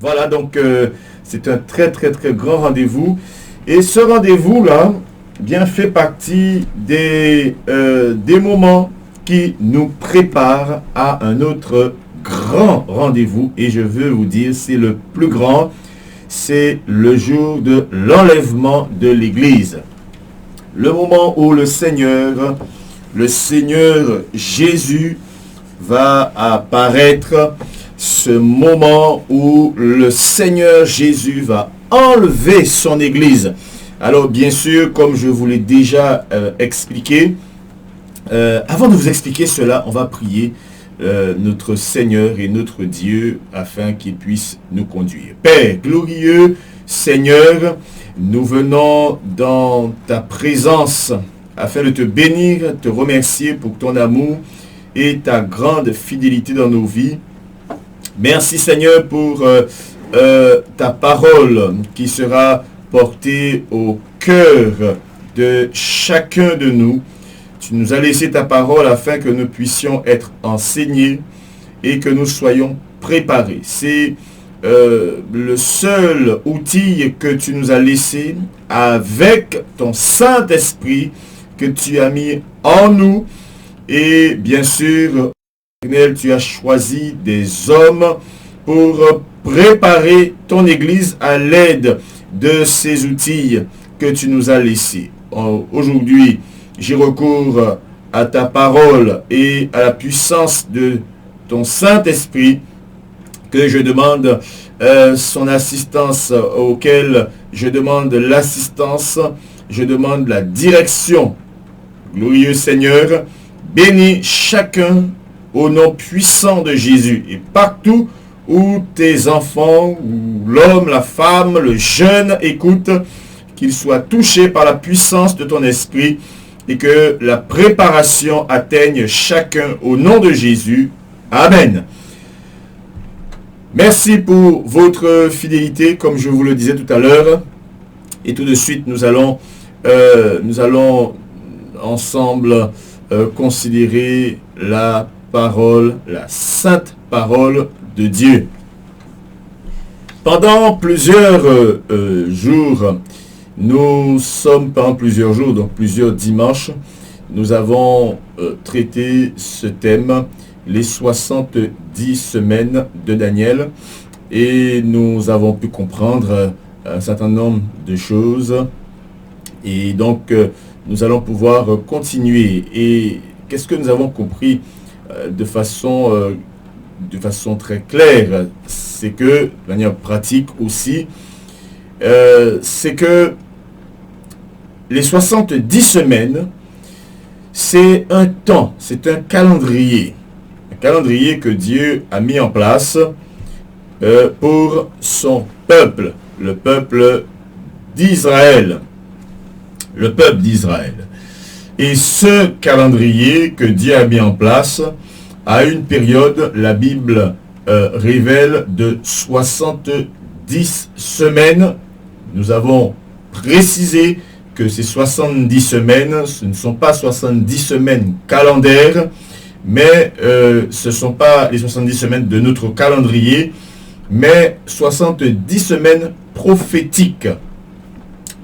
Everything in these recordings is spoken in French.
Voilà, donc c'est un très grand rendez-vous. Et ce rendez-vous-là, bien fait partie des moments qui nous préparent à un autre grand rendez-vous. Et je veux vous dire, c'est le plus grand, c'est le jour de l'enlèvement de l'Église. Le moment où le Seigneur Jésus va apparaître, ce moment où le Seigneur Jésus va enlever son Église. Alors bien sûr, comme je vous l'ai déjà expliqué, avant de vous expliquer cela, on va prier notre Seigneur et notre Dieu afin qu'il puisse nous conduire. Père glorieux, Seigneur, nous venons dans ta présence afin de te bénir, te remercier pour ton amour et ta grande fidélité dans nos vies. Merci Seigneur pour ta parole qui sera portée au cœur de chacun de nous. Tu nous as laissé ta parole afin que nous puissions être enseignés et que nous soyons préparés. C'est le seul outil que tu nous as laissé avec ton Saint-Esprit que tu as mis en nous. Et bien sûr, tu as choisi des hommes pour préparer ton Église à l'aide de ces outils que tu nous as laissés. Aujourd'hui, j'ai recours à ta parole et à la puissance de ton Saint-Esprit que je demande son assistance, auquel je demande l'assistance, je demande la direction. Glorieux Seigneur, bénis chacun au nom puissant de Jésus. Et partout où tes enfants, ou l'homme, la femme, le jeune écoutent, qu'ils soient touchés par la puissance de ton esprit et que la préparation atteigne chacun au nom de Jésus. Amen. Merci pour votre fidélité, comme je vous le disais tout à l'heure. Et tout de suite, nous allons ensemble considérer la parole, la sainte parole de Dieu. Pendant plusieurs jours, donc plusieurs dimanches, nous avons traité ce thème, les 70 semaines de Daniel, et nous avons pu comprendre un certain nombre de choses, et donc nous allons pouvoir continuer. Et qu'est-ce que nous avons compris de façon très claire? C'est que, de manière pratique aussi, c'est que les 70 semaines, c'est un temps, c'est un calendrier que Dieu a mis en place pour son peuple, le peuple d'Israël. Le peuple d'Israël. Et ce calendrier que Dieu a mis en place a une période, la Bible révèle, de 70 semaines. Nous avons précisé que ces 70 semaines, ce ne sont pas 70 semaines calendaires, mais ce ne sont pas les 70 semaines de notre calendrier, mais 70 semaines prophétiques.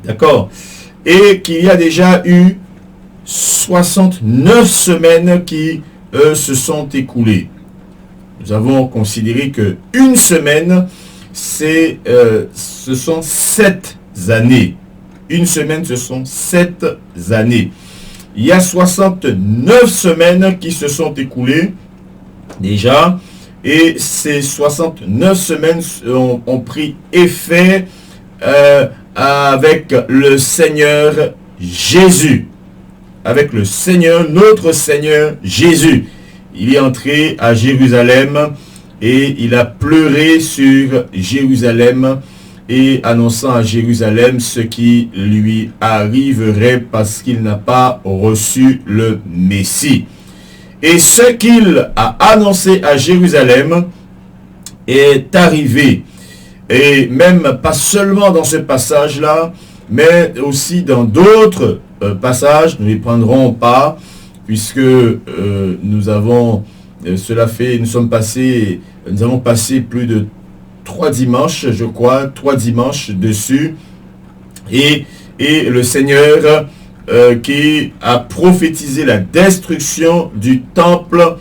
D'accord? Et qu'il y a déjà eu 69 semaines qui se sont écoulées. Nous avons considéré que une semaine, ce sont 7 années. Une semaine, ce sont 7 années. Il y a 69 semaines qui se sont écoulées déjà. Et ces 69 semaines ont pris effet avec le Seigneur Jésus. Avec le Seigneur, notre Seigneur Jésus. Il est entré à Jérusalem et il a pleuré sur Jérusalem et annonçant à Jérusalem ce qui lui arriverait parce qu'il n'a pas reçu le Messie. Et ce qu'il a annoncé à Jérusalem est arrivé. Et même pas seulement dans ce passage-là, mais aussi dans d'autres passages, nous ne les prendrons pas, puisque nous avons passé plus de 3 dimanches, je crois, 3 dimanches dessus. Et le Seigneur qui a prophétisé la destruction du temple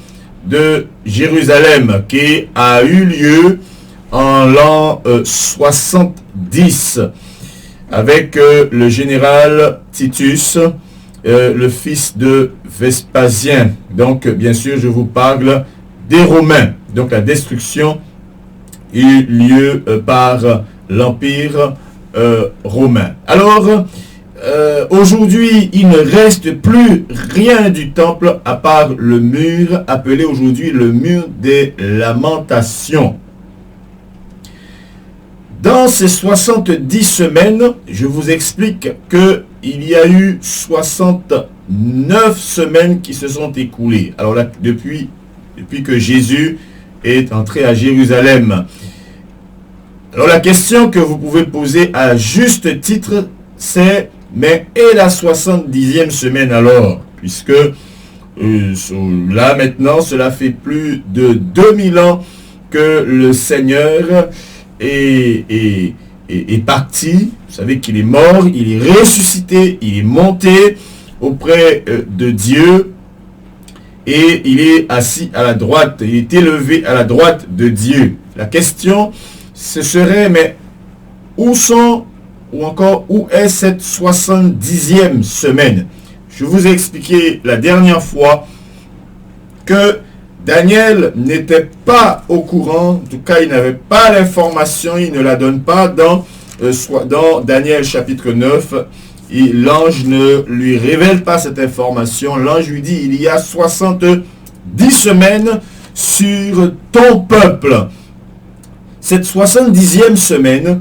de Jérusalem, qui a eu lieu en l'an 70 avec le général Titus, le fils de Vespasien. Donc, bien sûr, je vous parle des Romains. Donc, la destruction eut lieu par l'Empire romain. Alors, aujourd'hui, il ne reste plus rien du temple à part le mur, appelé aujourd'hui le mur des lamentations. Dans ces 70 semaines, je vous explique qu'il y a eu 69 semaines qui se sont écoulées. Alors là, depuis que Jésus est entré à Jérusalem. Alors la question que vous pouvez poser à juste titre, c'est, mais et la 70e semaine alors? Puisque là maintenant, cela fait plus de 2000 ans que le Seigneur est parti. Vous savez qu'il est mort, il est ressuscité, il est monté auprès de Dieu et il est assis à la droite, il est élevé à la droite de Dieu. La question, ce serait, mais où est cette 70e semaine? Je vous ai expliqué la dernière fois que Daniel n'était pas au courant, en tout cas il n'avait pas l'information, il ne la donne pas dans Daniel chapitre 9. L'ange ne lui révèle pas cette information. L'ange lui dit, il y a 70 semaines sur ton peuple. Cette 70e semaine,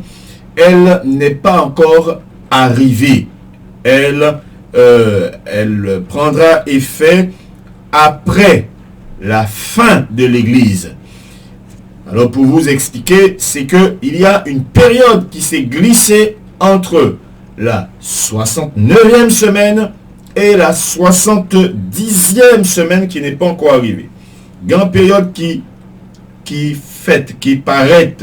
elle n'est pas encore arrivée. Elle prendra effet après la fin de l'Église. Alors pour vous expliquer, c'est qu'il y a une période qui s'est glissée entre la 69e semaine et la 70e semaine qui n'est pas encore arrivée. Grande période qui paraît.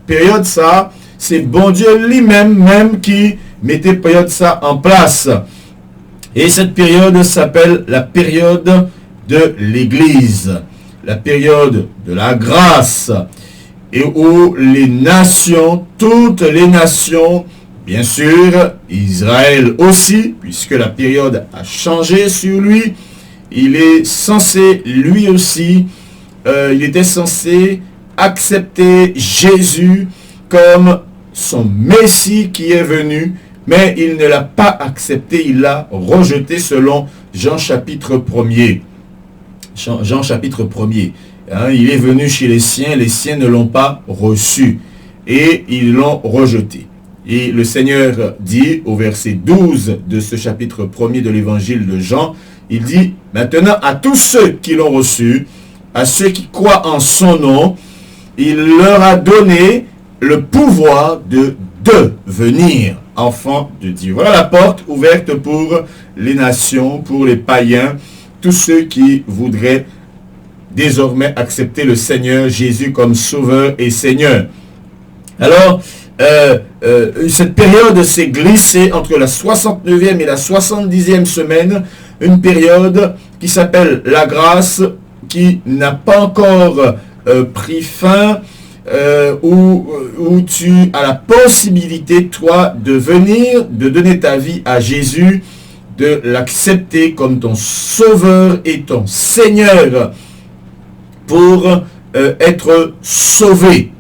Période ça, c'est bon Dieu lui-même qui mettait période ça en place. Et cette période s'appelle la période de l'Église, la période de la grâce, et où les nations, toutes les nations, bien sûr, Israël aussi, puisque la période a changé sur lui, il est censé, lui aussi, il était censé accepter Jésus comme son Messie qui est venu, mais il ne l'a pas accepté, il l'a rejeté selon Jean chapitre 1er. Jean chapitre 1er. Hein, il est venu chez les siens ne l'ont pas reçu et ils l'ont rejeté. Et le Seigneur dit au verset 12 de ce chapitre 1er de l'évangile de Jean, il dit, maintenant à tous ceux qui l'ont reçu, à ceux qui croient en son nom, il leur a donné le pouvoir de devenir enfants de Dieu. Voilà la porte ouverte pour les nations, pour les païens, tous ceux qui voudraient désormais accepter le Seigneur Jésus comme Sauveur et Seigneur. Alors, cette période s'est glissée entre la 69e et la 70e semaine, une période qui s'appelle la grâce, qui n'a pas encore pris fin, où tu as la possibilité, toi, de venir, de donner ta vie à Jésus, de l'accepter comme ton Sauveur et ton Seigneur pour être sauvé.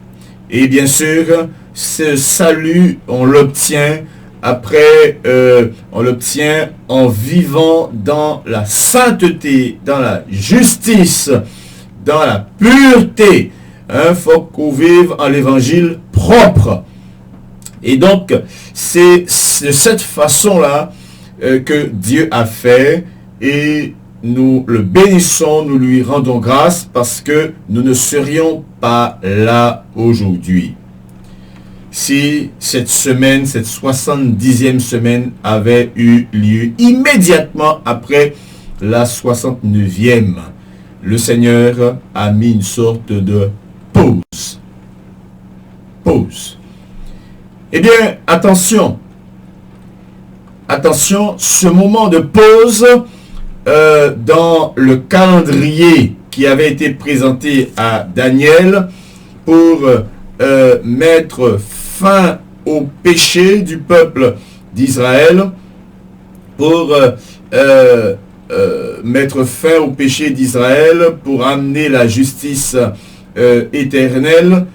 Et bien sûr, ce salut, on l'obtient après, on l'obtient en vivant dans la sainteté, dans la justice, dans la pureté. Il faut qu'on vive en l'évangile propre. Et donc, c'est de cette façon-là que Dieu a fait, et nous le bénissons, nous lui rendons grâce parce que nous ne serions pas là aujourd'hui si cette semaine, cette 70e semaine avait eu lieu immédiatement après la 69e. Le Seigneur a mis une sorte de pause. pause. Eh bien, attention. Attention, ce moment de pause dans le calendrier qui avait été présenté à Daniel pour mettre fin au péché du peuple d'Israël, pour mettre fin au péché d'Israël, pour amener la justice éternelle.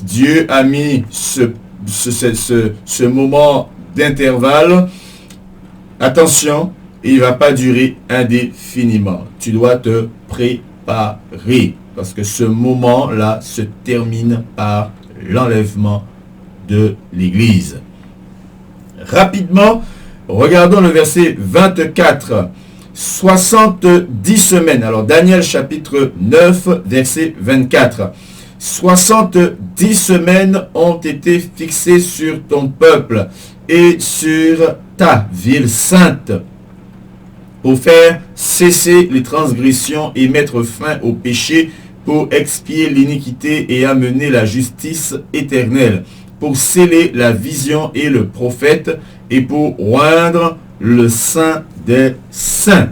Dieu a mis ce moment d'intervalle. Attention, il ne va pas durer indéfiniment. Tu dois te préparer parce que ce moment-là se termine par l'enlèvement de l'Église. Rapidement, regardons le verset 24. 70 semaines. Alors Daniel chapitre 9, verset 24. 70 semaines ont été fixées sur ton peuple et sur ta ville sainte pour faire cesser les transgressions et mettre fin au péché, pour expier l'iniquité et amener la justice éternelle, pour sceller la vision et le prophète et pour oindre le Saint des saints.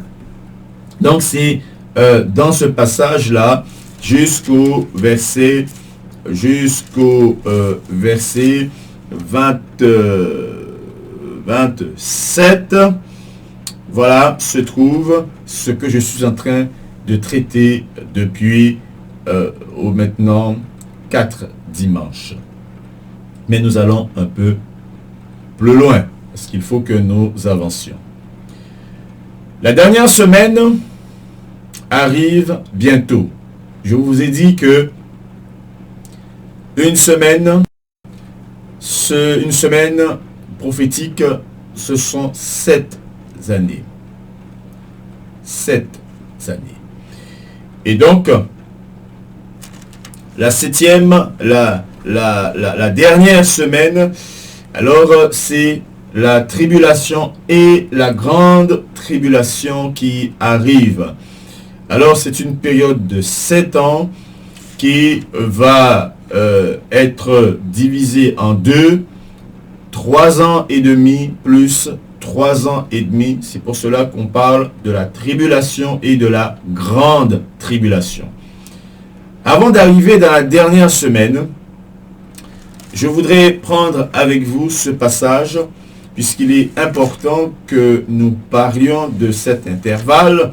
Donc c'est dans ce passage-là jusqu'au verset 27, voilà, se trouve ce que je suis en train de traiter depuis maintenant 4 dimanches. Mais nous allons un peu plus loin, parce qu'il faut que nous avancions. La dernière semaine arrive bientôt. Je vous ai dit que une semaine prophétique, ce sont 7 années. 7 années. Et donc, la septième, la dernière semaine, alors c'est la tribulation et la grande tribulation qui arrive. Alors c'est une période de 7 ans qui va être divisée en deux, 3 ans et demi plus 3 ans et demi. C'est pour cela qu'on parle de la tribulation et de la grande tribulation. Avant d'arriver dans la dernière semaine, je voudrais prendre avec vous ce passage, puisqu'il est important que nous parlions de cet intervalle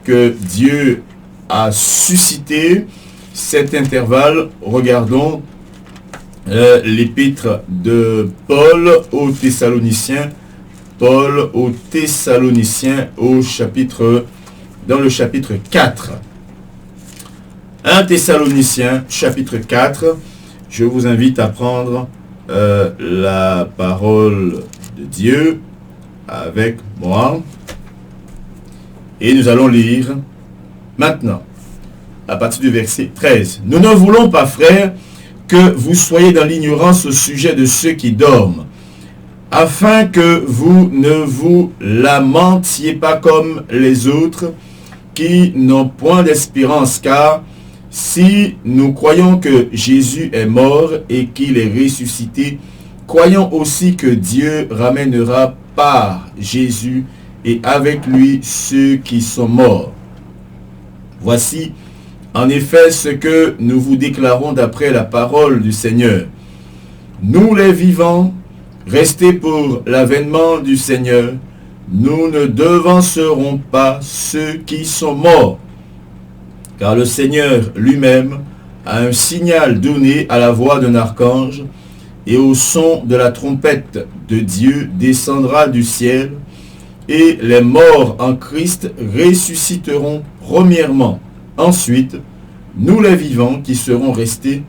que Dieu a suscité. Cet intervalle, regardons l'épître de Paul aux Thessaloniciens. Paul aux Thessaloniciens dans le chapitre 4. 1 Thessaloniciens, chapitre 4. Je vous invite à prendre la parole de Dieu avec moi. Et nous allons lire maintenant, à partir du verset 13. Nous ne voulons pas, frères, que vous soyez dans l'ignorance au sujet de ceux qui dorment, afin que vous ne vous lamentiez pas comme les autres qui n'ont point d'espérance, car si nous croyons que Jésus est mort et qu'il est ressuscité, croyons aussi que Dieu ramènera par Jésus et avec lui ceux qui sont morts. Voici en effet ce que nous vous déclarons d'après la parole du Seigneur. Nous les vivants, restés pour l'avènement du Seigneur, nous ne devancerons pas ceux qui sont morts. Car le Seigneur lui-même a un signal donné à la voix d'un archange, et au son de la trompette de Dieu descendra du ciel, et les morts en Christ ressusciteront premièrement. Ensuite, nous les vivants qui serons restés,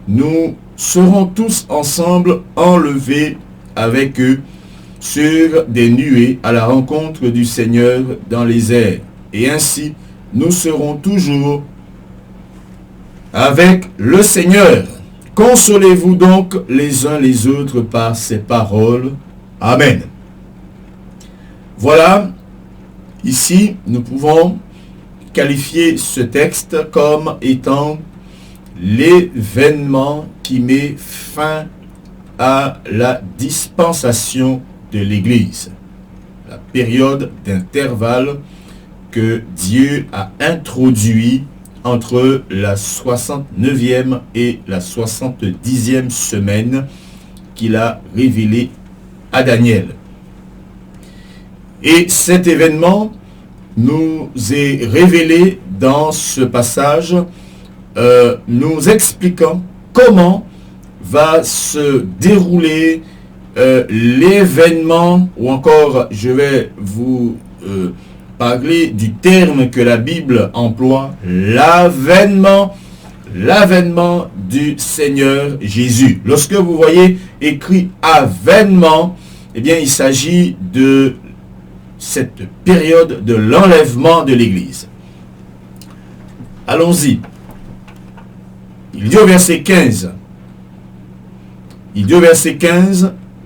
nous serons tous ensemble enlevés avec eux sur des nuées à la rencontre du Seigneur dans les airs. Et ainsi, nous serons toujours avec le Seigneur. Consolez-vous donc les uns les autres par ces paroles. Amen. Voilà, ici, nous pouvons qualifier ce texte comme étant l'événement qui qui met fin à la dispensation de l'Église, la période d'intervalle que Dieu a introduit entre la 69e et la 70e semaine qu'il a révélé à Daniel. Et cet événement nous est révélé dans ce passage, nous expliquant comment va se dérouler l'événement, ou encore je vais vous parler du terme que la Bible emploie, l'avènement du Seigneur Jésus. Lorsque vous voyez écrit avènement, eh bien il s'agit de cette période de l'enlèvement de l'Église. Allons-y. Il dit au verset 15,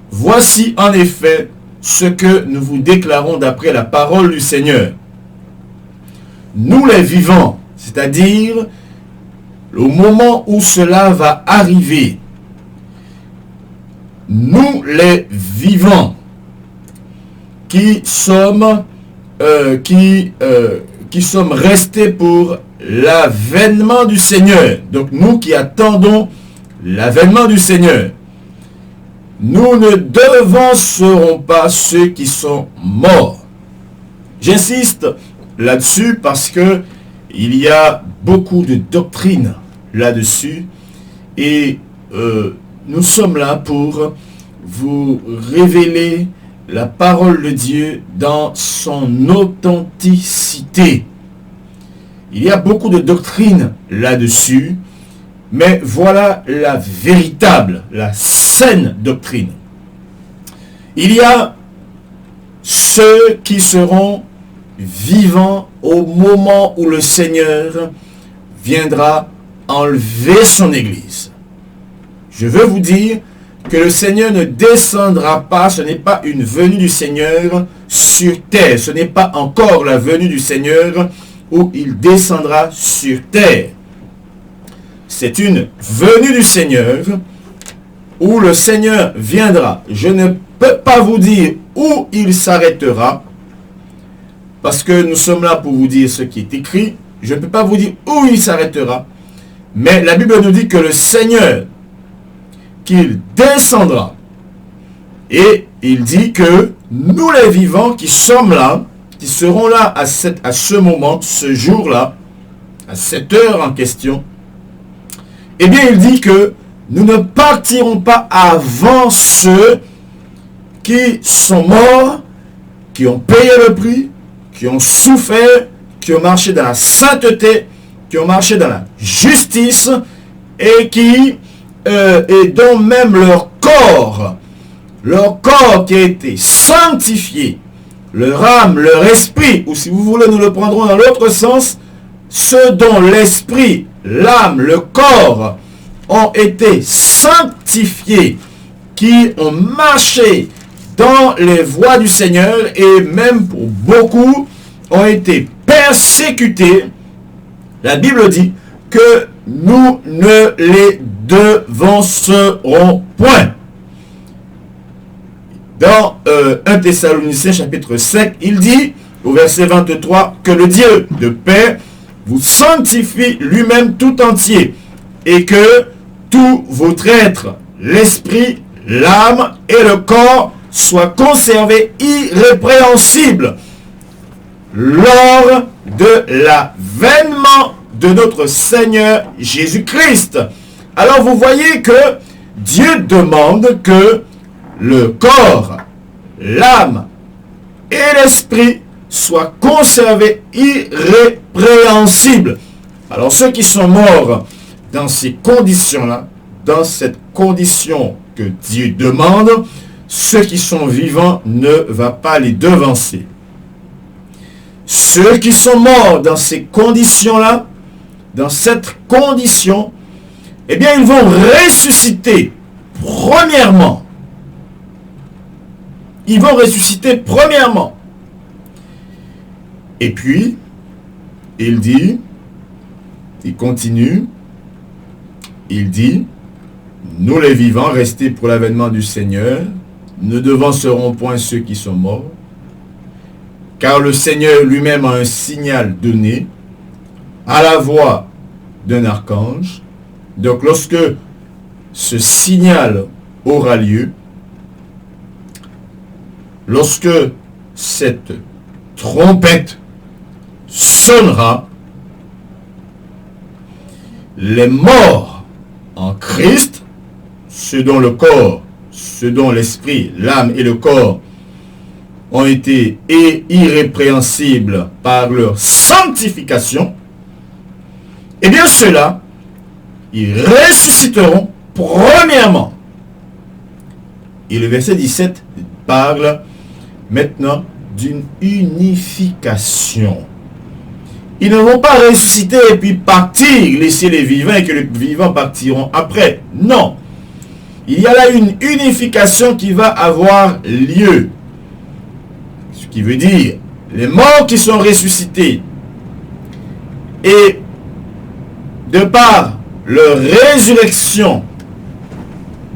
voici en effet ce que nous vous déclarons d'après la parole du Seigneur. Nous les vivants, c'est-à-dire au moment où cela va arriver, nous les vivants qui sommes restés pour l'avènement du Seigneur, donc nous qui attendons l'avènement du Seigneur, nous ne devancerons pas ceux qui sont morts. J'insiste là-dessus parce que il y a beaucoup de doctrines là-dessus et nous sommes là pour vous révéler la parole de Dieu dans son authenticité. Il y a beaucoup de doctrines là-dessus, mais voilà la véritable, la saine doctrine. Il y a ceux qui seront vivants au moment où le Seigneur viendra enlever son Église. Je veux vous dire que le Seigneur ne descendra pas, ce n'est pas une venue du Seigneur sur terre, ce n'est pas encore la venue du Seigneur où il descendra sur terre. C'est une venue du Seigneur où le Seigneur viendra. Je ne peux pas vous dire où il s'arrêtera, parce que nous sommes là pour vous dire ce qui est écrit. Je ne peux pas vous dire où il s'arrêtera, mais la Bible nous dit que le Seigneur, qu'il descendra, et il dit que nous les vivants qui sommes là, qui seront là à ce moment, ce jour-là, à cette heure en question, eh bien il dit que nous ne partirons pas avant ceux qui sont morts, qui ont payé le prix, qui ont souffert, qui ont marché dans la sainteté, qui ont marché dans la justice, et dont même leur corps qui a été sanctifié, leur âme, leur esprit, ou si vous voulez nous le prendrons dans l'autre sens, ceux dont l'esprit, l'âme, le corps ont été sanctifiés, qui ont marché dans les voies du Seigneur, et même pour beaucoup ont été persécutés. La Bible dit que nous ne les devancerons point. Dans 1 Thessaloniciens chapitre 5, il dit au verset 23 que le Dieu de paix vous sanctifie lui-même tout entier, et que tout votre être, l'esprit, l'âme et le corps soient conservés irrépréhensibles lors de l'avènement de notre Seigneur Jésus-Christ. Alors vous voyez que Dieu demande que le corps, l'âme et l'esprit soient conservés irrépréhensibles. Alors ceux qui sont morts dans ces conditions-là, dans cette condition que Dieu demande, ceux qui sont vivants ne va pas les devancer. Ceux qui sont morts dans ces conditions-là, dans cette condition, eh bien ils vont ressusciter premièrement. Ils vont ressusciter premièrement. Et puis, il dit, il continue, il dit, nous les vivants, restés pour l'avènement du Seigneur, ne devancerons point ceux qui sont morts, car le Seigneur lui-même a un signal donné à la voix d'un archange. Donc lorsque ce signal aura lieu, lorsque cette trompette sonnera, les morts en Christ, ceux dont le corps, ceux dont l'esprit, l'âme et le corps ont été irrépréhensibles par leur sanctification, eh bien ceux-là, ils ressusciteront premièrement. Et le verset 17 parle maintenant d'une unification. Ils ne vont pas ressusciter et puis partir, laisser les vivants et que les vivants partiront après. Non. Il y a là une unification qui va avoir lieu. Ce qui veut dire, les morts qui sont ressuscités et de par leur résurrection,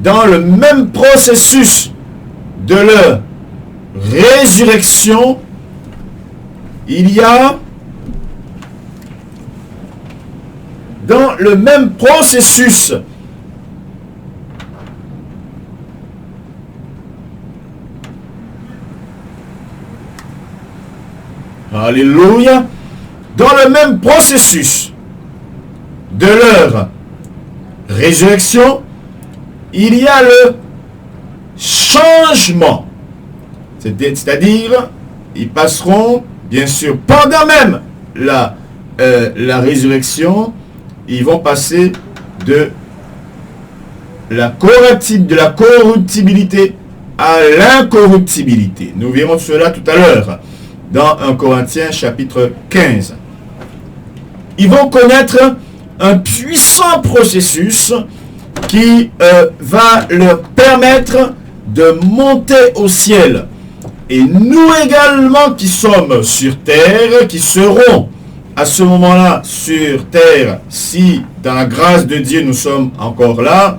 dans le même processus de leur résurrection, il y a dans le même processus alléluia, dans le même processus de leur résurrection, il y a le changement. C'est-à-dire, ils passeront, bien sûr, pendant même la résurrection, ils vont passer de la corruptibilité à l'incorruptibilité. Nous verrons cela tout à l'heure dans 1 Corinthiens chapitre 15. Ils vont connaître un puissant processus qui va leur permettre de monter au ciel. Et nous également qui sommes sur terre, qui serons à ce moment-là sur terre, si dans la grâce de Dieu nous sommes encore là,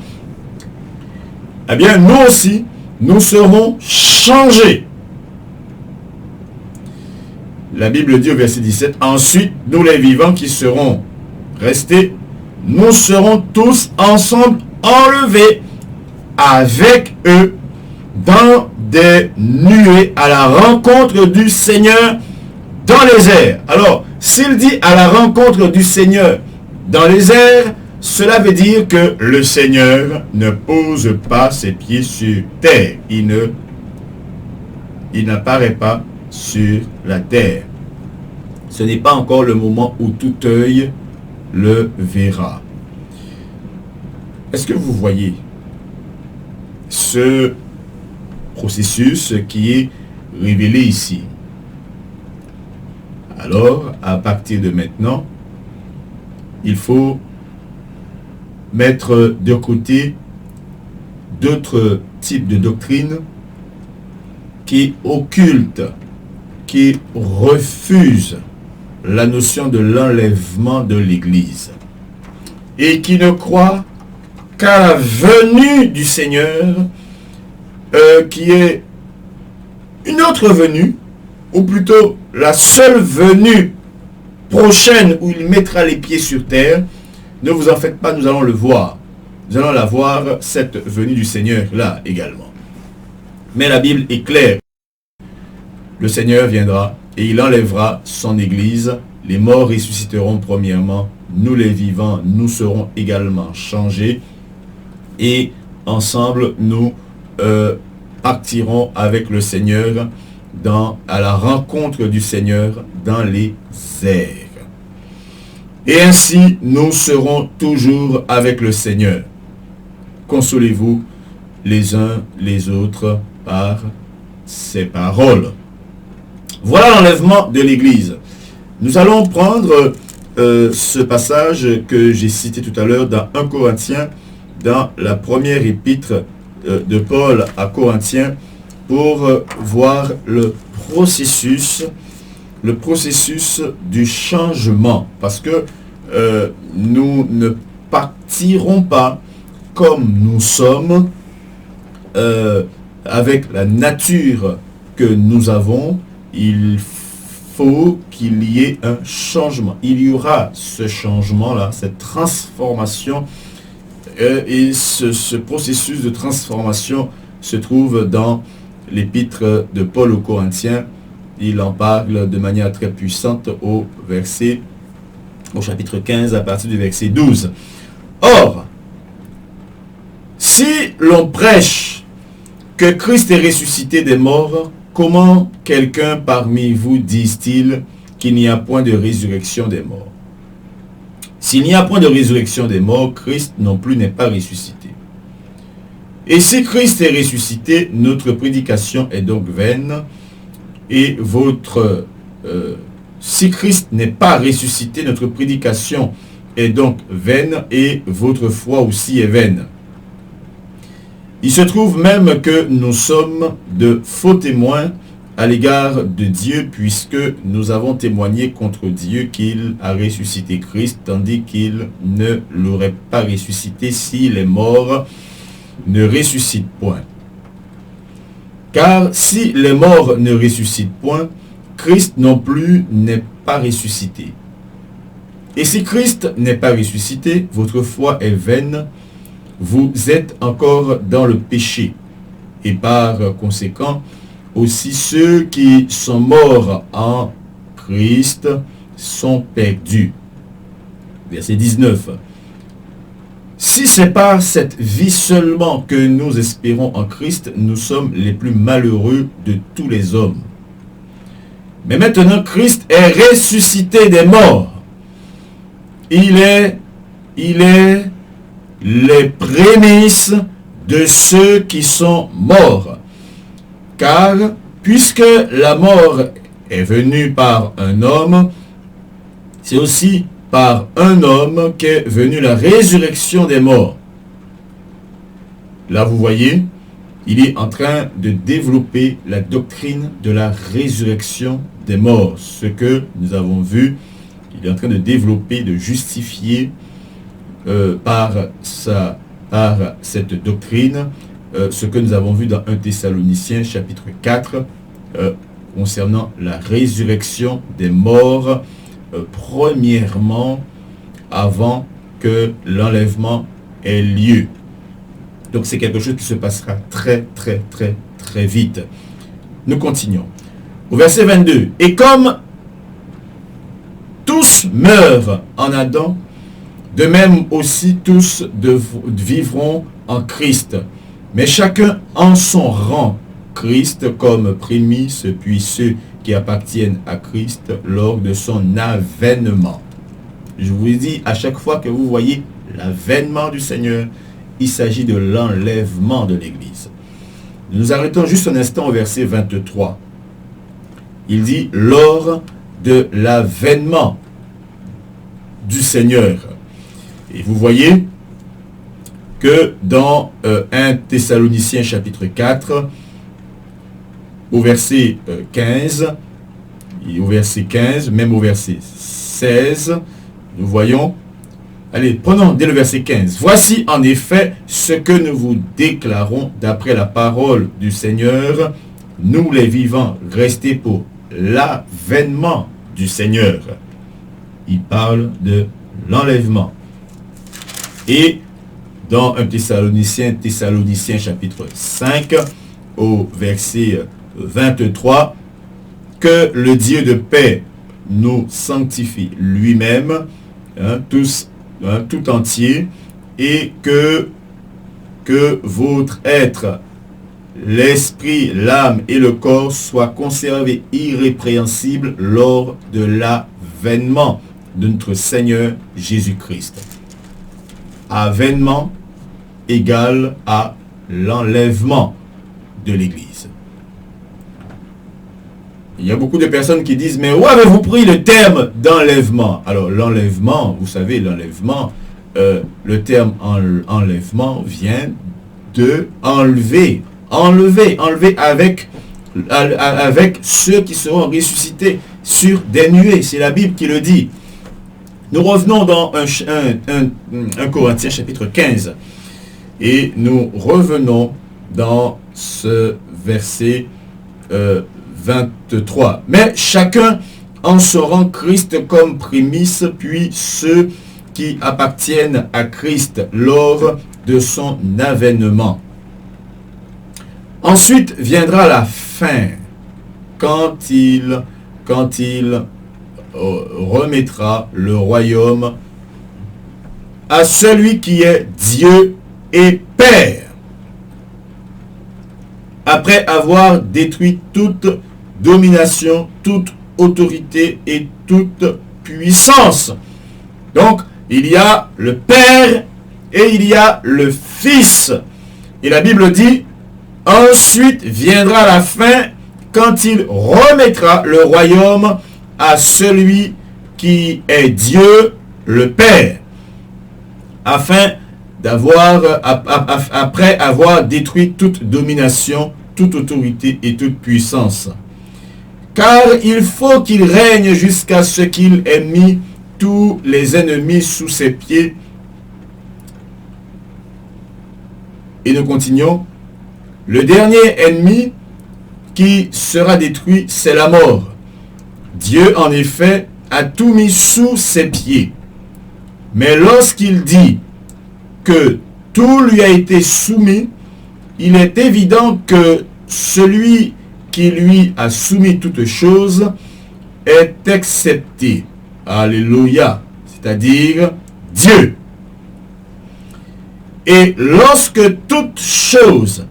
eh bien nous aussi, nous serons changés. La Bible dit au verset 17, ensuite, nous les vivants qui serons restés, nous serons tous ensemble enlevés avec eux dans des nuées à la rencontre du Seigneur dans les airs. Alors, s'il dit à la rencontre du Seigneur dans les airs, cela veut dire que le Seigneur ne pose pas ses pieds sur terre. Il n'apparaît pas sur la terre. Ce n'est pas encore le moment où tout œil le verra. Est-ce que vous voyez ce processus qui est révélé ici? Alors, à partir de maintenant, il faut mettre de côté d'autres types de doctrines qui occultent, qui refusent la notion de l'enlèvement de l'Église et qui ne croient qu'à la venue du Seigneur qui est une autre venue, ou plutôt la seule venue prochaine où il mettra les pieds sur terre. Ne vous en faites pas, nous allons le voir. Nous allons la voir, cette venue du Seigneur là également. Mais la Bible est claire. Le Seigneur viendra et il enlèvera son Église. Les morts ressusciteront premièrement. Nous les vivants, nous serons également changés. Et ensemble, nous partirons avec le Seigneur à la rencontre du Seigneur dans les airs. Et ainsi, nous serons toujours avec le Seigneur. Consolez-vous les uns les autres par ces paroles. Voilà l'enlèvement de l'Église. Nous allons prendre ce passage que j'ai cité tout à l'heure dans 1 Corinthiens, dans la première épître de Paul à Corinthiens, pour voir le processus du changement. Parce que nous ne partirons pas comme nous sommes, avec la nature que nous avons, il faut qu'il y ait un changement. Il y aura ce changement-là, cette transformation, et ce processus de transformation se trouve dans l'épître de Paul aux Corinthiens. Il en parle de manière très puissante au chapitre 15 à partir du verset 12. Or, si l'on prêche que Christ est ressuscité des morts, comment quelqu'un parmi vous dise-t-il qu'il n'y a point de résurrection des morts? S'il n'y a point de résurrection des morts, Christ non plus n'est pas ressuscité. Et si Christ est ressuscité, notre prédication est donc vaine, et si Christ n'est pas ressuscité, notre prédication est donc vaine, et votre foi aussi est vaine. Il se trouve même que nous sommes de faux témoins à l'égard de Dieu, puisque nous avons témoigné contre Dieu qu'il a ressuscité Christ, tandis qu'il ne l'aurait pas ressuscité si les morts ne ressuscitent point. Car si les morts ne ressuscitent point, Christ non plus n'est pas ressuscité. Et si Christ n'est pas ressuscité, votre foi est vaine, vous êtes encore dans le péché. Et par conséquent, aussi ceux qui sont morts en Christ sont perdus. Verset 19. Si c'est par cette vie seulement que nous espérons en Christ, nous sommes les plus malheureux de tous les hommes. Mais maintenant, Christ est ressuscité des morts. Il est les prémices de ceux qui sont morts. Car, puisque la mort est venue par un homme, c'est aussi par un homme qu'est venue la résurrection des morts. Là, vous voyez, il est en train de développer la doctrine de la résurrection des morts. Ce que nous avons vu, il est en train de développer, de justifier par cette doctrine, ce que nous avons vu dans 1 Thessaloniciens chapitre 4, concernant la résurrection des morts, premièrement, avant que l'enlèvement ait lieu. Donc c'est quelque chose qui se passera très vite. Nous continuons. Au verset 22. Et comme tous meurent en Adam, de même aussi tous vivront en Christ. Mais chacun en son rang. Christ comme prémices, puis ceux qui appartiennent à Christ lors de son avènement. Je vous dis, à chaque fois que vous voyez l'avènement du Seigneur, il s'agit de l'enlèvement de l'Église. Nous arrêtons juste un instant au verset 23. Il dit, lors de l'avènement du Seigneur. Et vous voyez que dans 1 Thessaloniciens chapitre 4, au verset 15, et au verset 15, même au verset 16, nous voyons, allez, prenons dès le verset 15. Voici en effet ce que nous vous déclarons d'après la parole du Seigneur, nous les vivants, restés pour l'avènement du Seigneur. Il parle de l'enlèvement. Et dans 1 Thessaloniciens chapitre 5, au verset 23, que le Dieu de paix nous sanctifie lui-même, tout entier, et que votre être, l'esprit, l'âme et le corps soient conservés irrépréhensibles lors de l'avènement de notre Seigneur Jésus-Christ. Avènement égale à l'enlèvement de l'Église. Il y a beaucoup de personnes qui disent, mais où avez-vous pris le terme d'enlèvement? Alors l'enlèvement, vous savez, l'enlèvement, le terme enlèvement vient de enlever avec ceux qui seront ressuscités sur des nuées. C'est la Bible qui le dit. Nous revenons dans 1 Corinthiens chapitre 15. Et nous revenons dans ce verset 23. Mais chacun en saurant Christ comme prémisse, puis ceux qui appartiennent à Christ lors de son avènement. Ensuite viendra la fin, quand il remettra le royaume à celui qui est Dieu et Père, après avoir détruit toute domination, toute autorité et toute puissance. Donc, il y a le Père et il y a le Fils. Et la Bible dit, ensuite viendra la fin quand il remettra le royaume à celui qui est Dieu, le Père, afin après avoir détruit toute domination, toute autorité et toute puissance. Car il faut qu'il règne jusqu'à ce qu'il ait mis tous les ennemis sous ses pieds. Et nous continuons. Le dernier ennemi qui sera détruit, c'est la mort. Dieu, en effet, a tout mis sous ses pieds. Mais lorsqu'il dit que tout lui a été soumis, il est évident que celui qui lui a soumis toutes choses est accepté. Alléluia. C'est-à-dire Dieu. Et lorsque toutes choses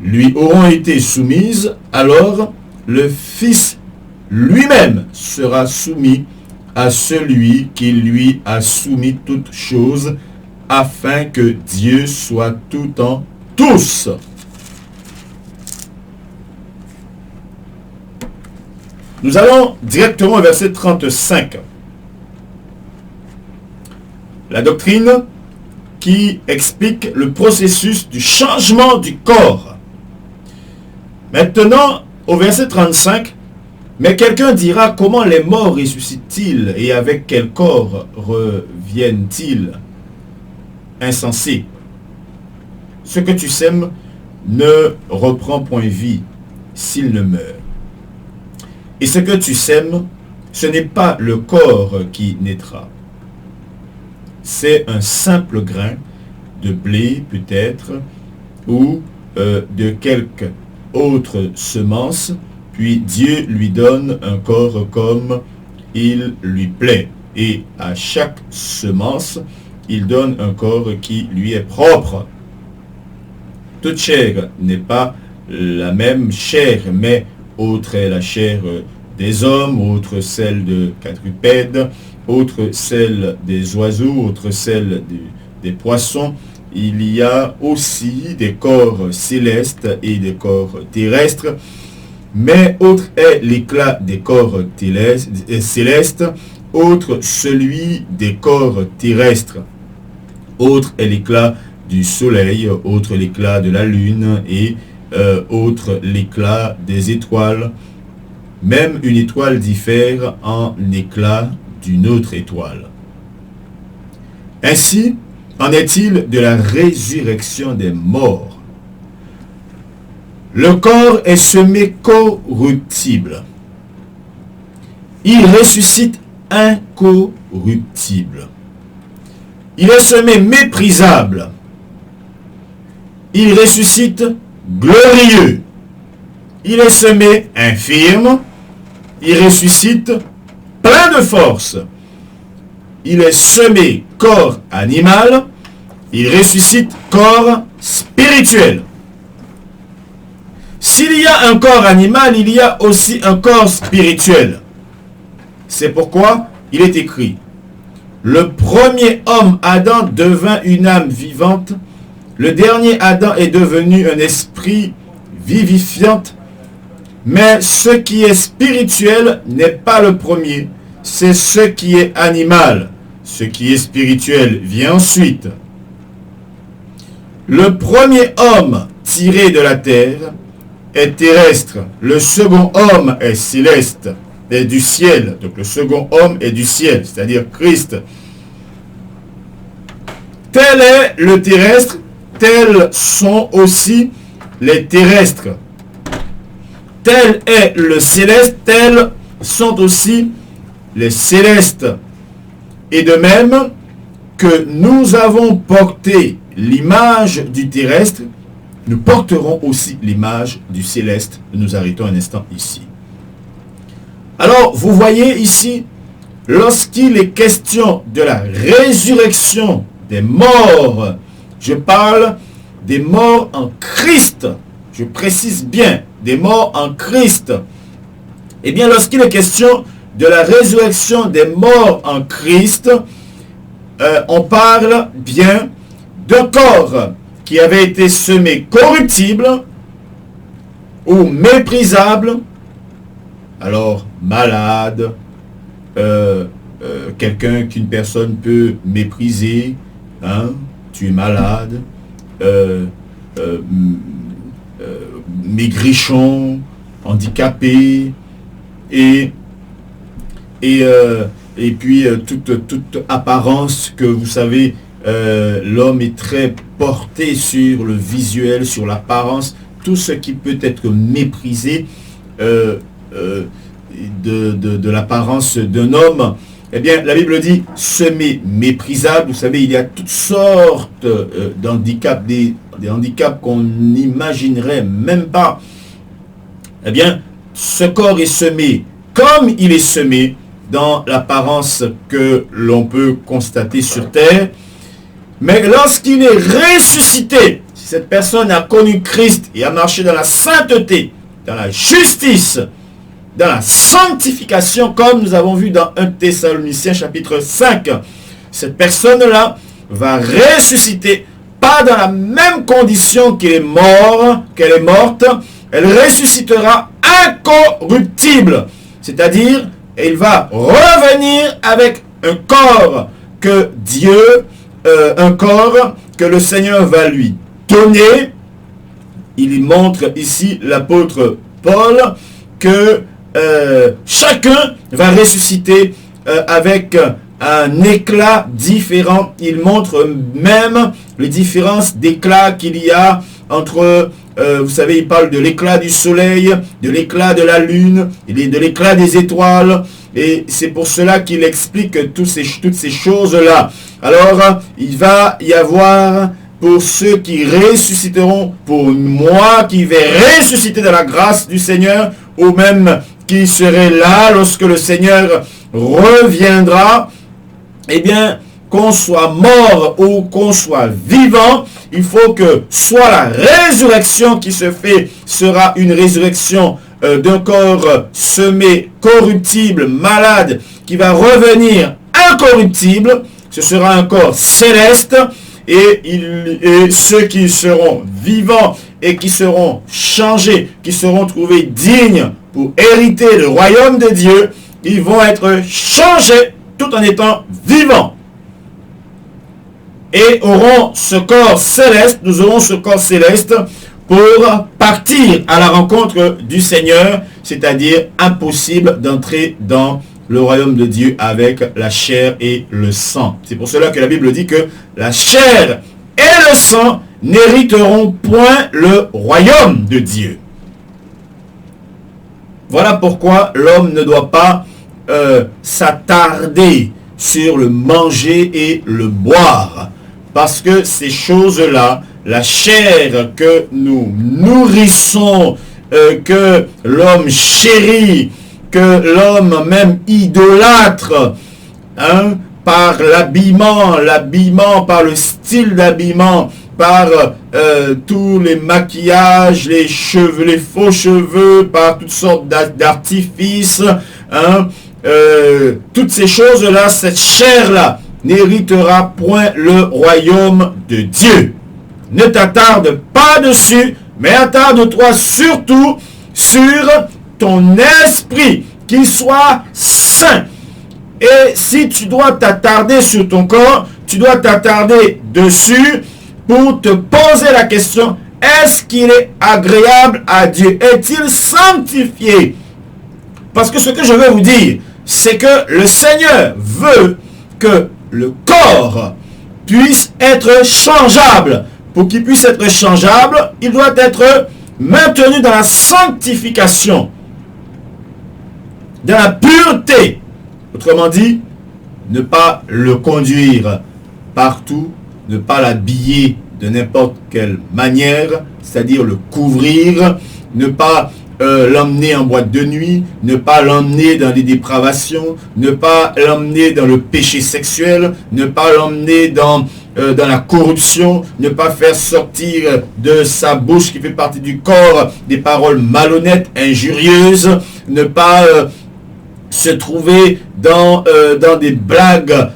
lui auront été soumises, alors le Fils lui-même sera soumis à celui qui lui a soumis toutes choses, afin que Dieu soit tout en tous. Nous allons directement au verset 35. La doctrine qui explique le processus du changement du corps. Maintenant, au verset 35, mais quelqu'un dira, comment les morts ressuscitent-ils et avec quel corps reviennent-ils? Insensé. Ce que tu sèmes ne reprend point vie s'il ne meurt. Et ce que tu sèmes, ce n'est pas le corps qui naîtra. C'est un simple grain de blé peut-être, ou de quelque autre semence, puis Dieu lui donne un corps comme il lui plaît. Et à chaque semence, il donne un corps qui lui est propre. Toute chair n'est pas la même chair, mais autre est la chair des hommes, autre celle de quadrupèdes, autre celle des oiseaux, autre celle des poissons. Il y a aussi des corps célestes et des corps terrestres, mais autre est l'éclat des corps célestes, autre celui des corps terrestres. Autre est l'éclat du soleil, autre l'éclat de la lune et autre l'éclat des étoiles. Même une étoile diffère en éclat d'une autre étoile. Ainsi, en est-il de la résurrection des morts? Le corps est semé corruptible. Il ressuscite incorruptible. Il est semé méprisable. Il ressuscite glorieux. Il est semé infirme. Il ressuscite plein de force. Il est semé corps animal. Il ressuscite corps spirituel. S'il y a un corps animal, il y a aussi un corps spirituel. C'est pourquoi il est écrit: le premier homme, Adam, devint une âme vivante. Le dernier Adam est devenu un esprit vivifiant. Mais ce qui est spirituel n'est pas le premier, c'est ce qui est animal. Ce qui est spirituel vient ensuite. Le premier homme tiré de la terre est terrestre. Le second homme est céleste, est du ciel. Donc le second homme est du ciel, c'est-à-dire Christ. Tel est le terrestre, tels sont aussi les terrestres. Tel est le céleste, tels sont aussi les célestes. Et de même que nous avons porté l'image du terrestre, nous porterons aussi l'image du céleste. Nous arrêtons un instant ici. Alors, vous voyez ici, lorsqu'il est question de la résurrection des morts, je parle des morts en Christ. Je précise bien, des morts en Christ. Eh bien, lorsqu'il est question de la résurrection des morts en Christ, on parle bien d'un corps qui avait été semé corruptible ou méprisable, alors malade, quelqu'un qu'une personne peut mépriser, hein, tu es malade, maigrichon, handicapé, et puis toute apparence que vous savez, l'homme est très porté sur le visuel, sur l'apparence, tout ce qui peut être méprisé de l'apparence d'un homme. Eh bien, la Bible dit semé méprisable. Vous savez, il y a toutes sortes d'handicaps, des handicaps qu'on n'imaginerait même pas. Eh bien, ce corps est semé comme il est semé dans l'apparence que l'on peut constater sur terre. Mais lorsqu'il est ressuscité, si cette personne a connu Christ et a marché dans la sainteté, dans la justice, dans la sanctification, comme nous avons vu dans 1 Thessaloniciens chapitre 5, cette personne-là va ressusciter, pas dans la même condition qu'elle est morte, elle ressuscitera incorruptible, c'est-à-dire elle va revenir avec un corps que Dieu, un corps que le Seigneur va lui donner. Il montre ici l'apôtre Paul que chacun va ressusciter avec un éclat différent. Il montre même les différences d'éclat qu'il y a entre, vous savez, il parle de l'éclat du soleil, de l'éclat de la lune, de l'éclat des étoiles. Et c'est pour cela qu'il explique toutes ces choses-là. Alors, il va y avoir, pour ceux qui ressusciteront, pour moi qui vais ressusciter dans la grâce du Seigneur, ou même qui serait là lorsque le Seigneur reviendra, eh bien, qu'on soit mort ou qu'on soit vivant, il faut que soit la résurrection qui se fait sera une résurrection d'un corps semé, corruptible, malade, qui va revenir incorruptible. Ce sera un corps céleste, et ceux qui seront vivants et qui seront changés, qui seront trouvés dignes pour hériter le royaume de Dieu, ils vont être changés tout en étant vivants. Et auront ce corps céleste, nous aurons ce corps céleste pour partir à la rencontre du Seigneur, c'est-à-dire impossible d'entrer dans le royaume de Dieu avec la chair et le sang. C'est pour cela que la Bible dit que la chair et le sang n'hériteront point le royaume de Dieu. Voilà pourquoi l'homme ne doit pas s'attarder sur le manger et le boire. Parce que ces choses-là, la chair que nous nourrissons, que l'homme chérit, que l'homme même idolâtre, hein, par l'habillement, par le style d'habillement, par tous les maquillages, les cheveux, les faux cheveux, par toutes sortes d'artifices, hein, toutes ces choses-là, cette chair-là n'héritera point le royaume de Dieu. Ne t'attarde pas dessus, mais attarde-toi surtout sur ton esprit, qu'il soit saint. Et si tu dois t'attarder sur ton corps, tu dois t'attarder dessus pour te poser la question, est-ce qu'il est agréable à Dieu? Est-il sanctifié? Parce que ce que je veux vous dire, c'est que le Seigneur veut que le corps puisse être changeable pour qu'il puisse être changeable, il doit être maintenu dans la sanctification, dans la pureté. Autrement dit, ne pas le conduire partout, ne pas l'habiller de n'importe quelle manière, c'est-à-dire le couvrir, ne pas l'emmener en boîte de nuit, ne pas l'emmener dans les dépravations, ne pas l'emmener dans le péché sexuel, ne pas l'emmener dans la corruption, ne pas faire sortir de sa bouche qui fait partie du corps des paroles malhonnêtes, injurieuses, ne pas se trouver dans des blagues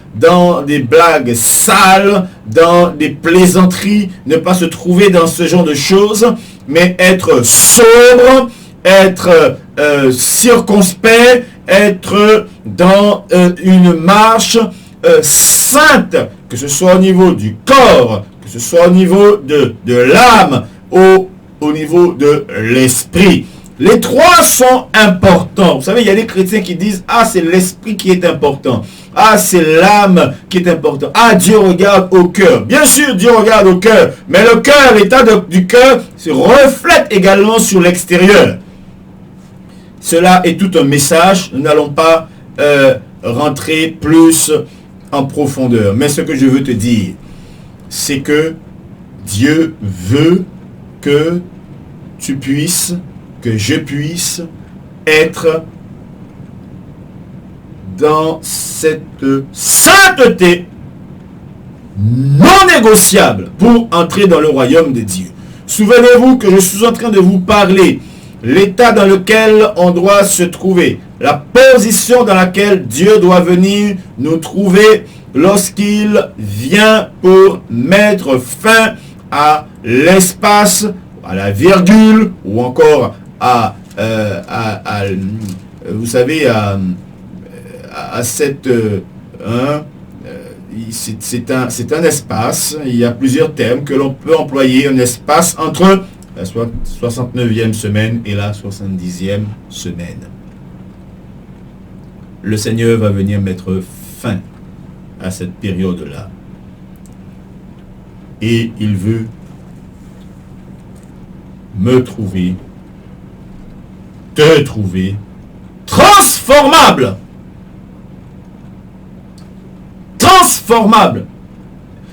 sales, dans des plaisanteries, ne pas se trouver dans ce genre de choses, mais être sobre, être circonspect, être dans une marche sainte, que ce soit au niveau du corps, que ce soit au niveau de l'âme, au niveau de l'esprit. Les trois sont importants. Vous savez, il y a des chrétiens qui disent « Ah, c'est l'esprit qui est important. Ah, c'est l'âme qui est important. Ah, Dieu regarde au cœur. » Bien sûr, Dieu regarde au cœur. Mais le cœur, l'état du cœur, se reflète également sur l'extérieur. Cela est tout un message. Nous n'allons pas rentrer plus en profondeur. Mais ce que je veux te dire, c'est que Dieu veut que tu puisses, que je puisse être dans cette sainteté non négociable pour entrer dans le royaume de Dieu. Souvenez-vous que je suis en train de vous parler l'état dans lequel on doit se trouver, la position dans laquelle Dieu doit venir nous trouver lorsqu'il vient pour mettre fin à l'espace, à la virgule ou encore vous savez, à cette c'est un espace. Il y a plusieurs termes que l'on peut employer. Un espace entre la 69e semaine et la 70e semaine. Le Seigneur va venir mettre fin à cette période-là. Et il veut me trouver, te trouver, transformable. Transformable.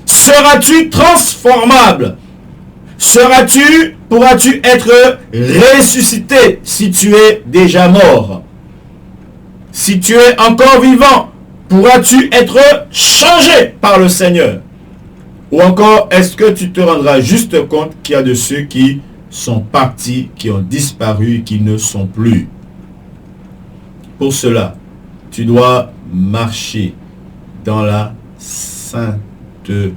Seras-tu transformable? Pourras-tu être ressuscité si tu es déjà mort? Si tu es encore vivant, pourras-tu être changé par le Seigneur? Ou encore, est-ce que tu te rendras juste compte qu'il y a de ceux qui sont partis, qui ont disparu, qui ne sont plus? Pour cela, tu dois marcher dans la sainteté.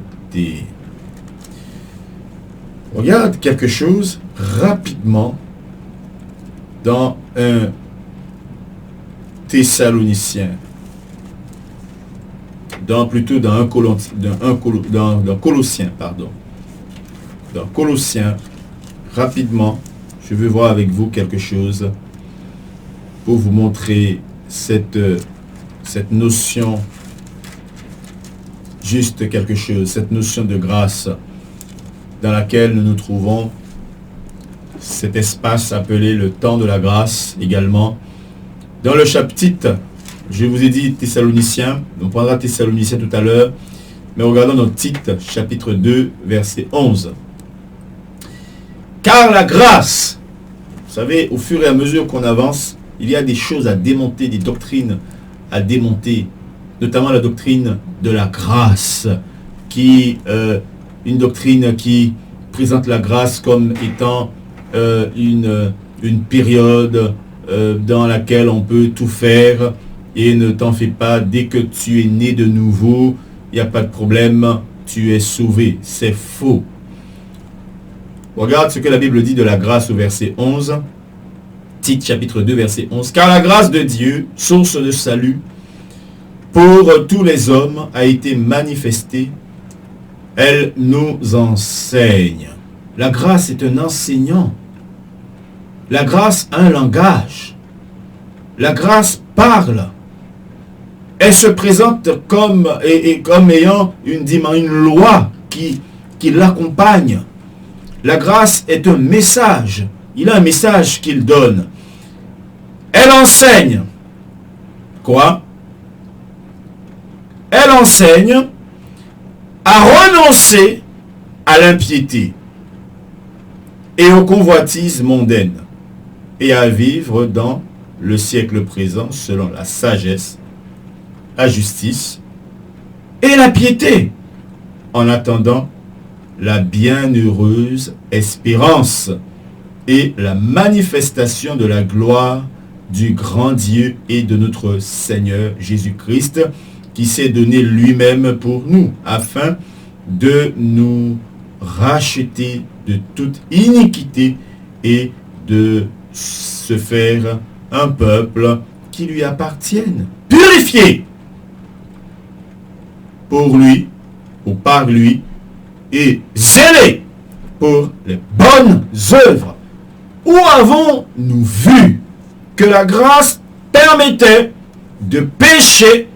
Regarde quelque chose rapidement dans un Thessalonicien. Dans Colossiens, pardon. Dans Colossiens, rapidement, je veux voir avec vous quelque chose pour vous montrer cette notion, juste quelque chose, cette notion de grâce dans laquelle nous nous trouvons, cet espace appelé le temps de la grâce également. Dans le chapitre, je vous ai dit Thessaloniciens, on prendra Thessaloniciens tout à l'heure, mais regardons notre titre, chapitre 2, verset 11. Car la grâce, vous savez, au fur et à mesure qu'on avance, il y a des choses à démonter, des doctrines à démonter, notamment la doctrine de la grâce, une doctrine qui présente la grâce comme étant une période dans laquelle on peut tout faire, et ne t'en fais pas, dès que tu es né de nouveau, il n'y a pas de problème, tu es sauvé. C'est faux. Regarde ce que la Bible dit de la grâce au verset 11. Tite chapitre 2 verset 11. Car la grâce de Dieu, source de salut, pour tous les hommes a été manifestée. Elle nous enseigne. La grâce est un enseignant. La grâce a un langage. La grâce parle. Elle se présente comme ayant une loi qui qui l'accompagne. La grâce est un message. Il a un message qu'il donne. Elle enseigne. Quoi? Elle enseigne à renoncer à l'impiété et aux convoitises mondaines et à vivre dans le siècle présent selon la sagesse, la justice et la piété, en attendant la bienheureuse espérance et la manifestation de la gloire du grand Dieu et de notre Seigneur Jésus-Christ, qui s'est donné lui-même pour nous, afin de nous racheter de toute iniquité et de se faire un peuple qui lui appartienne, purifié pour lui ou par lui et zélé pour les bonnes œuvres. Où avons-nous vu que la grâce permettait de pécher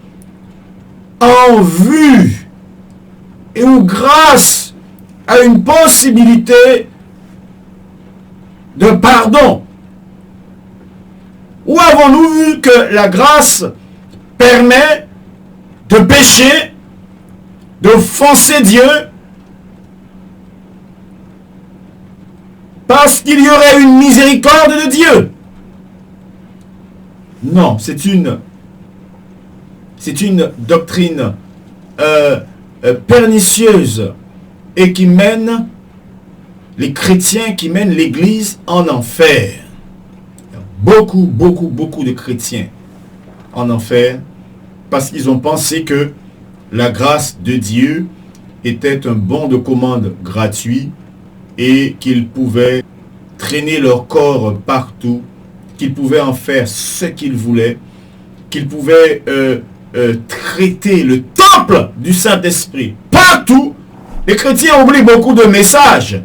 en vue et où grâce à une possibilité de pardon? Où avons-nous vu que la grâce permet de pécher, d'offenser Dieu, parce qu'il y aurait une miséricorde de Dieu? Non, c'est une doctrine pernicieuse et qui mène les chrétiens, qui mène l'Église en enfer. Beaucoup de chrétiens en enfer parce qu'ils ont pensé que la grâce de Dieu était un bon de commande gratuit et qu'ils pouvaient traîner leur corps partout, qu'ils pouvaient en faire ce qu'ils voulaient, qu'ils pouvaient traiter le temple du Saint-Esprit partout. Les chrétiens oublient beaucoup de messages.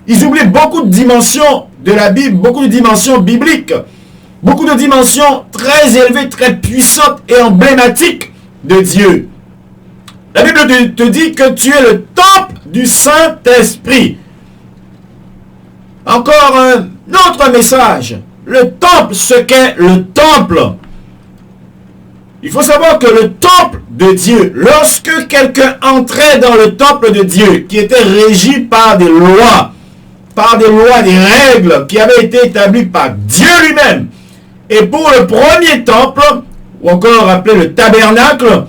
Ils oublient beaucoup de dimensions de la Bible, beaucoup de dimensions bibliques, beaucoup de dimensions très élevées, très puissantes et emblématiques de Dieu. La Bible te dit que tu es le temple du Saint-Esprit. Encore un autre message. Le temple, ce qu'est le temple. Il faut savoir que le temple de Dieu, lorsque quelqu'un entrait dans le temple de Dieu, qui était régi par des lois, des règles qui avaient été établies par Dieu lui-même, et pour le premier temple, ou encore appelé le tabernacle,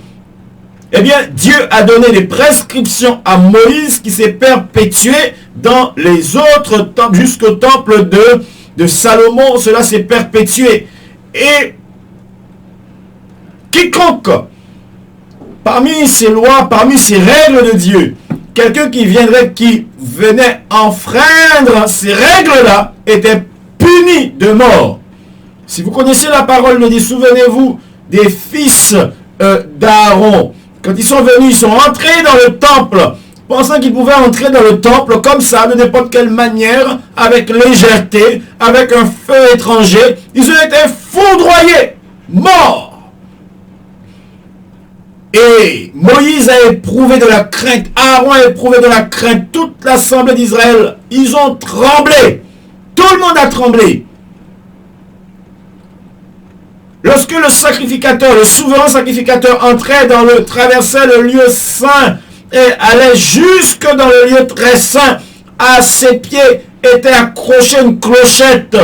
eh bien, Dieu a donné des prescriptions à Moïse qui s'est perpétué dans les autres temples, jusqu'au temple de Salomon, cela s'est perpétué. Et quiconque, parmi ces lois, parmi ces règles de Dieu, quelqu'un qui venait enfreindre ces règles-là, était puni de mort. Si vous connaissez la parole de Dieu, souvenez-vous des fils d'Aaron. Quand ils sont venus, ils sont entrés dans le temple, pensant qu'ils pouvaient entrer dans le temple comme ça, de n'importe quelle manière, avec légèreté, avec un feu étranger. Ils ont été foudroyés, morts. Et Moïse a éprouvé de la crainte, Aaron a éprouvé de la crainte, toute l'assemblée d'Israël, ils ont tremblé. Tout le monde a tremblé. Lorsque le sacrificateur, le souverain sacrificateur traversait le lieu saint et allait jusque dans le lieu très saint, à ses pieds était accrochée une clochette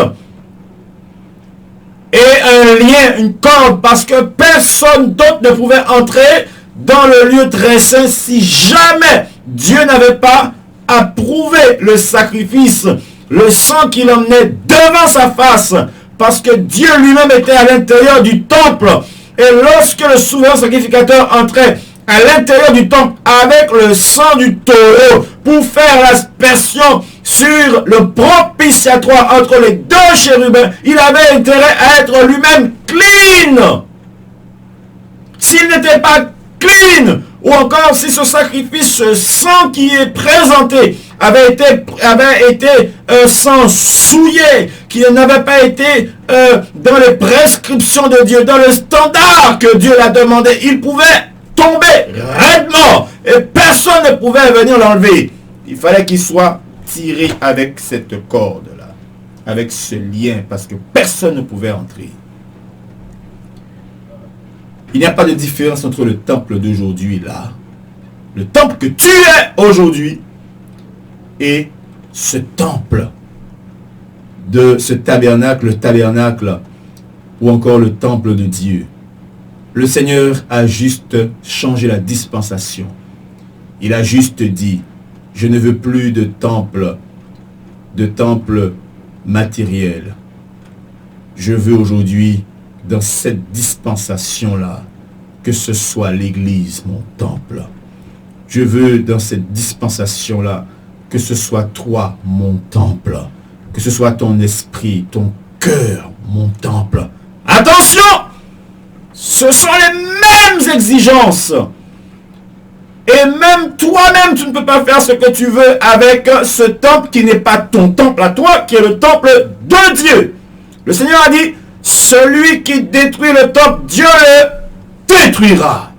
et un lien, une corde, parce que personne d'autre ne pouvait entrer dans le lieu très saint si jamais Dieu n'avait pas approuvé le sacrifice, le sang qu'il emmenait devant sa face. Parce que Dieu lui-même était à l'intérieur du temple. Et lorsque le souverain sacrificateur entrait à l'intérieur du temple avec le sang du taureau pour faire l'aspersion sur le propitiatoire entre les deux chérubins, il avait intérêt à être lui-même clean. S'il n'était pas clean, ou encore si ce sacrifice, ce sang qui est présenté avait été sang souillé, qui n'avait pas été dans les prescriptions de Dieu, dans le standard que Dieu l'a demandé, il pouvait tomber raidement et personne ne pouvait venir l'enlever. Il fallait qu'il soit tiré avec cette corde-là, avec ce lien, parce que personne ne pouvait entrer. Il n'y a pas de différence entre le temple d'aujourd'hui, là, le temple que tu es aujourd'hui, et ce temple de ce tabernacle, le tabernacle, ou encore le temple de Dieu. Le Seigneur a juste changé la dispensation. Il a juste dit, je ne veux plus de temple matériel. Je veux aujourd'hui, dans cette dispensation-là, que ce soit l'Église, mon temple. Je veux, dans cette dispensation-là, que ce soit toi, mon temple. Que ce soit ton esprit, ton cœur, mon temple. Attention! Ce sont les mêmes exigences. Et même toi-même, tu ne peux pas faire ce que tu veux avec ce temple qui n'est pas ton temple à toi, qui est le temple de Dieu. Le Seigneur a dit, celui qui détruit le temple, Dieu le détruira.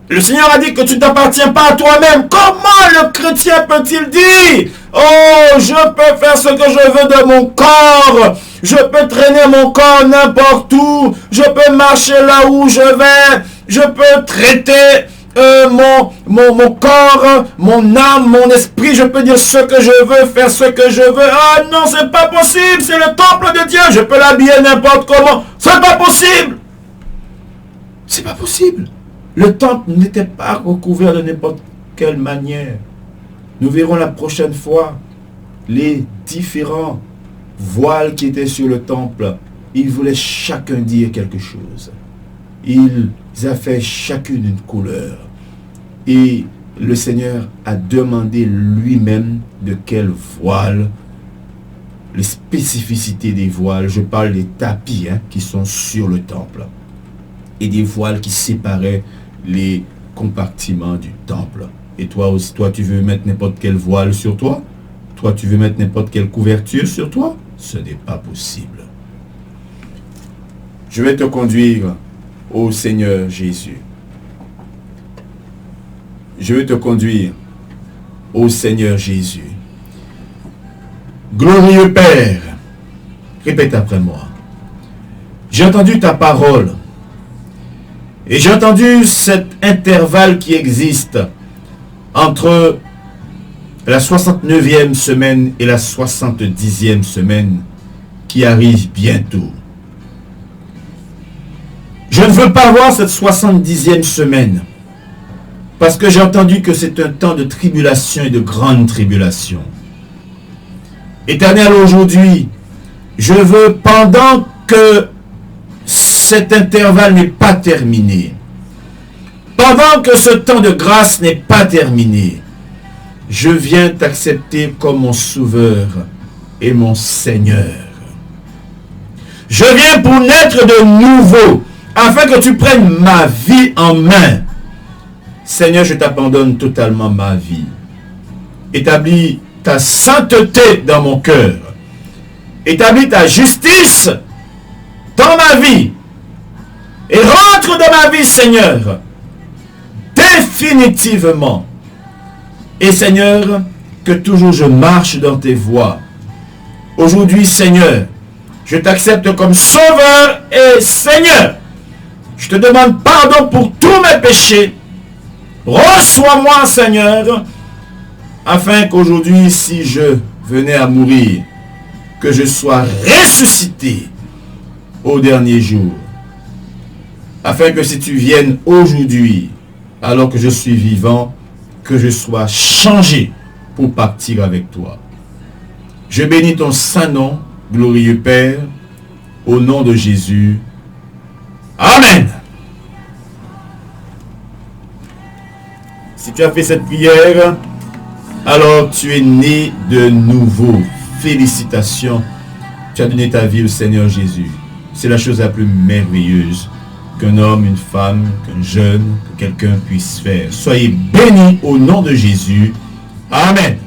Le Seigneur a dit que tu ne t'appartiens pas à toi-même. Comment le chrétien peut-il dire, oh, je peux faire ce que je veux de mon corps. Je peux traîner mon corps n'importe où. Je peux marcher là où je vais. Je peux traiter mon corps, mon âme, mon esprit. Je peux dire ce que je veux, faire ce que je veux. Ah non, c'est pas possible. C'est le temple de Dieu. Je peux l'habiller n'importe comment. C'est pas possible. C'est pas possible. Le temple n'était pas recouvert de n'importe quelle manière. Nous verrons la prochaine fois les différents voiles qui étaient sur le temple. Ils voulaient chacun dire quelque chose. Ils avaient chacune une couleur. Et le Seigneur a demandé lui-même de quel voile, les spécificités des voiles. Je parle des tapis qui sont sur le temple. Et des voiles qui séparaient les compartiments du temple. Et toi aussi, toi tu veux mettre n'importe quel voile sur toi? Toi tu veux mettre n'importe quelle couverture sur toi? Ce n'est pas possible. Je vais te conduire au Seigneur Jésus. Je vais te conduire au Seigneur Jésus. Glorieux Père, répète après moi. J'ai entendu ta parole. Et j'ai entendu cet intervalle qui existe entre la 69e semaine et la 70e semaine qui arrive bientôt. Je ne veux pas voir cette 70e semaine parce que j'ai entendu que c'est un temps de tribulation et de grande tribulation. Éternel, aujourd'hui, je veux, pendant que cet intervalle n'est pas terminé, pendant que ce temps de grâce n'est pas terminé, je viens t'accepter comme mon sauveur et mon Seigneur. Je viens pour naître de nouveau, afin que tu prennes ma vie en main. Seigneur, je t'abandonne totalement ma vie. Établis ta sainteté dans mon cœur. Établis ta justice dans ma vie. Et rentre dans ma vie, Seigneur, définitivement. Et Seigneur, que toujours je marche dans tes voies. Aujourd'hui, Seigneur, je t'accepte comme Sauveur et Seigneur. Je te demande pardon pour tous mes péchés. Reçois-moi, Seigneur, afin qu'aujourd'hui, si je venais à mourir, que je sois ressuscité au dernier jour. Afin que si tu viennes aujourd'hui, alors que je suis vivant, que je sois changé pour partir avec toi. Je bénis ton saint nom, glorieux Père, au nom de Jésus. Amen. Si tu as fait cette prière, alors tu es né de nouveau. Félicitations. Tu as donné ta vie au Seigneur Jésus. C'est la chose la plus merveilleuse qu'un homme, une femme, qu'un jeune, que quelqu'un puisse faire. Soyez bénis au nom de Jésus. Amen.